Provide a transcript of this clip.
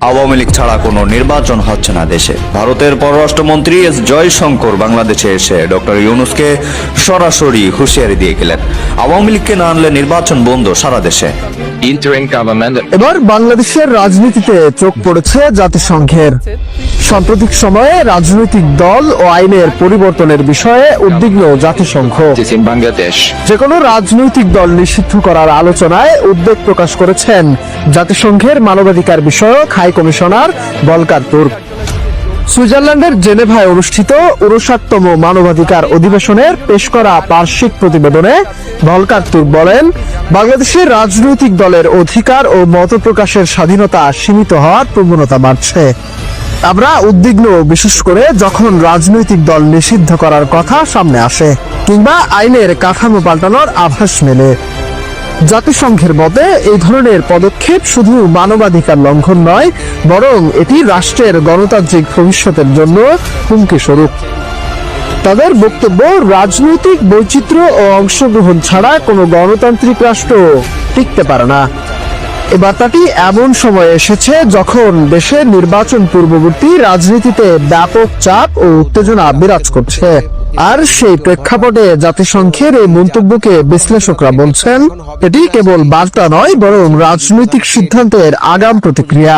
আওয়ামী লীগ ছাড়া কোনো নির্বাচন হচ্ছে না দেশে। ভারতের পররাষ্ট্রমন্ত্রী এস জয়শঙ্কর বাংলাদেশে এসে ডক্টর ইউনূসকে সরাসরি হুঁশিয়ারি দিয়ে গেলেন, আওয়ামী লীগকে না আনলে নির্বাচন বন্ধ সারা দেশে। এবার বাংলাদেশের রাজনীতিতে চোখ পড়েছে জাতিসংঘের। সাম্প্রতিক সময়ে রাজনৈতিক দল ও আইনের পরিবর্তনের বিষয়ে উদ্বিগ্ন জাতিসংঘ। যে কোনো রাজনৈতিক দল নিষিদ্ধ করার আলোচনায় উদ্বেগ প্রকাশ করেছেন জাতিসংঘের মানবাধিকার বিষয়ক হাই কমিশনার ভলকার তুর্ক। সুইজারল্যান্ডের জেনেভায় অনুষ্ঠিত 59তম মানবাধিকার অধিবেশনের পেশ করা বার্ষিক প্রতিবেদনে ভলকার তুর্ক বলেন, বাংলাদেশের রাজনৈতিক দলের অধিকার ও মত প্রকাশের স্বাধীনতা সীমিত হওয়ার প্রবণতা বাড়ছে। আমরা উদ্বিগ্ন, বিশেষ করে যখন রাজনৈতিক দল নিষিদ্ধ করার কথা সামনে আসে কিংবা আইনের কাঠামো পাল্টানোর আভাস মেলে। জাতিসংঘের মতে এই ধরনের পদক্ষেপ শুধু মানবাধিকার লঙ্ঘন নয়, বরং এটি রাষ্ট্রের গণতান্ত্রিক ভবিষ্যতের জন্য হুমকি স্বরূপ। তাদের বক্তব্য, রাজনৈতিক বৈচিত্র্য ও অংশগ্রহণ ছাড়া কোনো গণতান্ত্রিক রাষ্ট্র টিকতে পারে না। এ বার্তাটি এমন সময় এসেছে যখন দেশের নির্বাচন পূর্ববর্তী রাজনীতিতে ব্যাপক চাপ ও উত্তেজনা বিরাজ করছে। আর সেই প্রেক্ষাপটে জাতিসংঘের এই মন্তব্যকে বিশ্লেষকরা বলছেন, এটি কেবল বার্তা নয়, বরং রাজনৈতিক সিদ্ধান্তের আগাম প্রতিক্রিয়া।